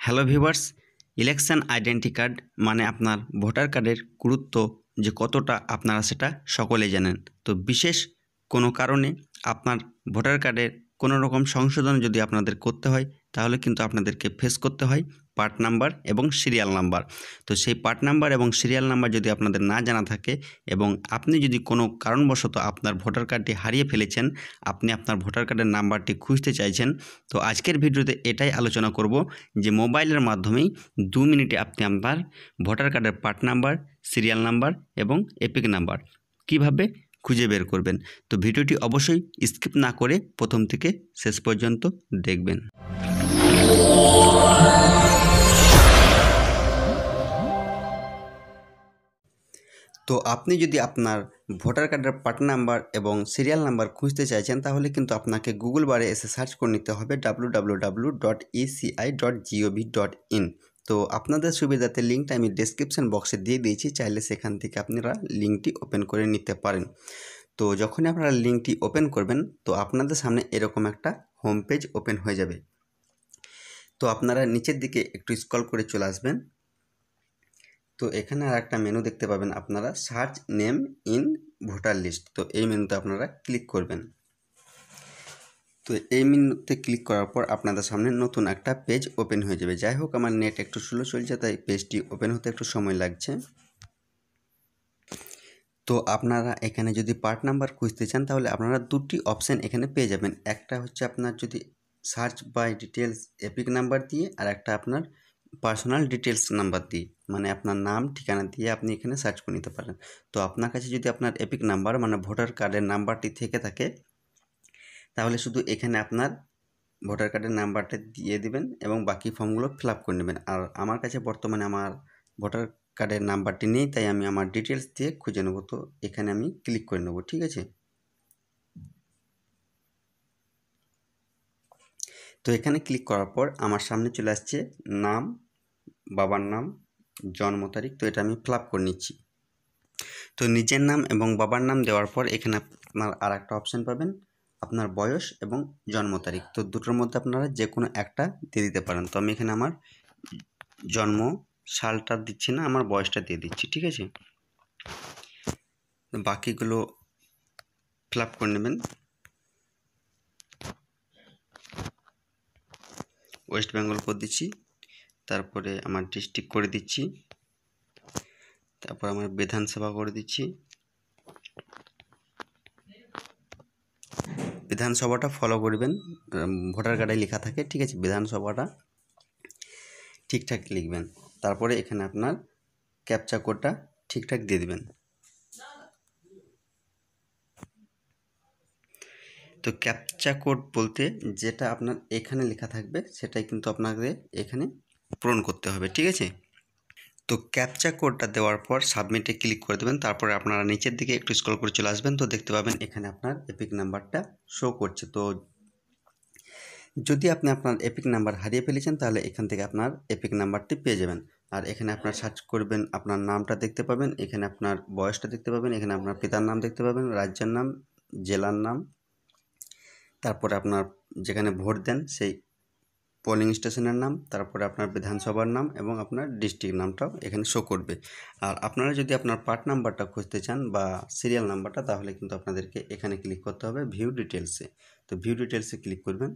Hello viewers, election identity card মানে আপনার voter কার্ডের গুরুত্ব যে কতটা আপনারা সেটা সকলেই জানেন। তো বিশেষ কোনো কারণে আপনার ভোটার কার্ডের কোনো রকম সংশোধন যদি আপনাদের করতে হয় তাহলে কিন্তু আপনাদেরকে ফেস করতে হয় পার্ট নাম্বার এবং সিরিয়াল নাম্বার। তো সেই পার্ট নাম্বার এবং সিরিয়াল নাম্বার যদি আপনাদের না জানা থাকে এবং আপনি যদি কোনো কারণবশত আপনার ভোটার কার্ডটি হারিয়ে ফেলেছেন, আপনি আপনার ভোটার কার্ডের নাম্বারটি খুঁজতে চাইছেন, তো আজকের ভিডিওতে এটাই আলোচনা করব যে মোবাইলের মাধ্যমেই 2 মিনিটে আপনি আপনার ভোটার কার্ডের পার্ট নাম্বার, সিরিয়াল নাম্বার এবং এপিক নাম্বার কিভাবে খুঁজে বের করবেন। তো ভিডিওটি অবশ্যই স্কিপ না করে প্রথম থেকে শেষ পর্যন্ত দেখবেন। তো আপনি যদি আপনার ভোটার কার্ডের পার্ট নাম্বার এবং সিরিয়াল নাম্বার খুঁজতে চাইছেন তাহলে কিন্তু আপনাকে গুগল বারে এসে সার্চ করে নিতে হবে www.eci.gov.in। তো আপনাদের সুবিধাতে লিঙ্কটা আমি ডেসক্রিপশন বক্সে দিয়ে দিয়েছি, চাইলে সেখান থেকে আপনারা লিঙ্কটি ওপেন করে নিতে পারেন। তো যখনই আপনারা লিঙ্কটি ওপেন করবেন তো আপনাদের সামনে এরকম একটা হোম পেজ ওপেন হয়ে যাবে। তো আপনারা নিচের দিকে একটু স্ক্রল করে চলে আসবেন। তো এখানে আর একটা মেনু দেখতে পাবেন আপনারা, search name in voter list. তো এই মেনুতে আপনারা ক্লিক করবেন। তো এই মেনুতে ক্লিক করার পর আপনাদের সামনে নতুন একটা পেজ ওপেন হয়ে যাবে। যাই হোক, আমার নেট একটু স্লো চলছে তাই পেজটি ওপেন হতে একটু সময় লাগছে। তো আপনারা এখানে যদি পার্ট নাম্বার খুঁজতে চান তাহলে আপনারা দুটি অপশান এখানে পেয়ে যাবেন। একটা হচ্ছে আপনার যদি search by details EPIC number দিয়ে, আর একটা আপনার পার্সোনাল ডিটেলস নাম্বার দিয়ে, মানে আপনার নাম ঠিকানা দিয়ে আপনি এখানে সার্চ করে নিতে পারেন। তো আপনার কাছে যদি আপনার এপিক নাম্বার মানে ভোটার কার্ডের নাম্বারটি থেকে থাকে তাহলে শুধু এখানে আপনার ভোটার কার্ডের নাম্বারটা দিয়ে দিবেন এবং বাকি ফর্মগুলো ফিল আপ করে নেবেন। আর আমার কাছে বর্তমানে আমার ভোটার কার্ডের নাম্বারটি নেই, তাই আমি আমার ডিটেলস দিয়ে খুঁজে নেব। তো এখানে আমি ক্লিক করে নেব, ঠিক আছে। তো এখানে ক্লিক করার পর আমার সামনে চলে আসছে নাম, বাবার নাম, জন্ম তারিখ। তো এটা আমি ফিল আপ করে নিচ্ছি। তো নিজের নাম এবং বাবার নাম দেওয়ার পর এখানে আপনার আর একটা অপশান পাবেন, আপনার বয়স এবং জন্ম তারিখ। তো দুটোর মধ্যে আপনারা যে কোনো একটা দিয়ে দিতে পারেন। তো আমি এখানে আমার জন্ম সালটা দিচ্ছি না, আমার বয়সটা দিয়ে দিচ্ছি, ঠিক আছে। বাকিগুলো ফিল আপ করে নেবেন। ওয়েস্ট বেঙ্গল করে দিচ্ছি, তারপরে আমার ডিস্ট্রিক্ট করে দিচ্ছি, তারপর আমার বিধানসভা করে দিচ্ছি। বিধানসভাটা ফলো করবেন, ভোটার কার্ডে লেখা থাকে, ঠিক আছে। বিধানসভাটা ঠিকঠাক লিখবেন। তারপরে এখানে আপনার ক্যাপচা কোডটা ঠিকঠাক দিয়ে দিবেন। তো ক্যাপচা কোড বলতে যেটা আপনার এখানে লেখা থাকবে সেটাই কিন্তু আপনাকে এখানে পূরণ করতে হবে, ঠিক আছে। তো ক্যাপচা কোডটা দেওয়ার পর সাবমিটে ক্লিক করে দেবেন। তারপরে আপনারা নিচের দিকে একটু স্ক্রল করে চলে আসবেন। তো দেখতে পাবেন এখানে আপনার এপিক নাম্বারটা শো করছে। তো যদি আপনি আপনার এপিক নাম্বার হারিয়ে ফেলেছেন তাহলে এখান থেকে আপনার এপিক নাম্বারটি পেয়ে যাবেন। আর এখানে আপনার সার্চ করবেন, আপনার নামটা দেখতে পাবেন, এখানে আপনার বয়সটা দেখতে পাবেন, এখানে আপনার পিতার নাম দেখতে পাবেন, রাজ্যের নাম, জেলার নাম, তারপরে আপনার যেখানে ভোট দেন সেই পোলিং স্টেশনের নাম, তারপরে আপনার বিধানসভার নাম এবং আপনার ডিস্ট্রিক্ট নামটাও এখানে শো করবে। আর আপনারা যদি আপনার পার্ট নাম্বারটা খুঁজতে চান বা সিরিয়াল নাম্বারটা তাহলে কিন্তু আপনাদেরকে এখানে ক্লিক করতে হবে ভিউ ডিটেলসে। তো ভিউ ডিটেলসে ক্লিক করবেন।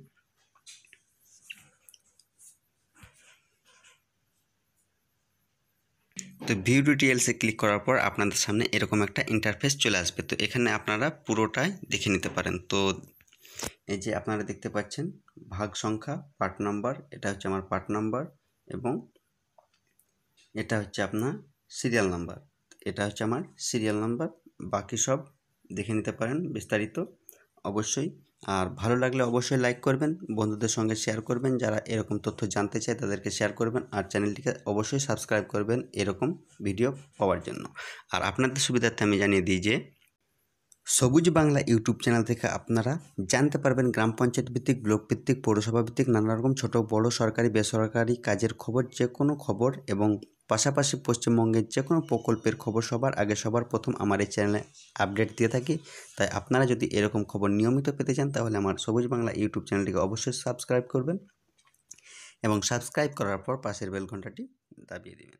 তো ভিউ ডিটেলসে ক্লিক করার পর আপনাদের সামনে এরকম একটা ইন্টারফেস চলে আসবে। তো এখানে আপনারা পুরোটাই দেখে নিতে পারেন। তো এই যে আপনারা দেখতে পাচ্ছেন ভাগ সংখ্যা, পার্ট নাম্বার, এটা হচ্ছে আমার পার্ট নাম্বার এবং এটা হচ্ছে আপনার সিরিয়াল নাম্বার, এটা হচ্ছে আমার সিরিয়াল নাম্বার। বাকি সব দেখে নিতে পারেন বিস্তারিত অবশ্যই। আর ভালো লাগলে অবশ্যই লাইক করবেন, বন্ধুদের সঙ্গে শেয়ার করবেন, যারা এরকম তথ্য জানতে চায় তাদেরকে শেয়ার করবেন। আর চ্যানেলটিকে অবশ্যই সাবস্ক্রাইব করবেন এরকম ভিডিও পাওয়ার জন্য। আর আপনাদের সুবিধার্থে আমি জানিয়ে দিই যে সবুজ বাংলা ইউটিউব চ্যানেল থেকে আপনারা জানতে পারবেন গ্রাম পঞ্চায়েত ভিত্তিক, ব্লক ভিত্তিক, পৌরসভা ভিত্তিক নানা রকম ছোটো বড়ো সরকারি বেসরকারি কাজের খবর, যে কোনো খবর এবং পাশাপাশি পশ্চিমবঙ্গের যে কোনো প্রকল্পের খবর সবার আগে সবার প্রথম আমার এই চ্যানেলে আপডেট দিয়ে থাকি। তাই আপনারা যদি এরকম খবর নিয়মিত পেতে চান তাহলে আমার সবুজ বাংলা ইউটিউব চ্যানেলটিকে অবশ্যই সাবস্ক্রাইব করবেন এবং সাবস্ক্রাইব করার পর পাশের বেল ঘন্টাটি দাবিয়ে দিবেন।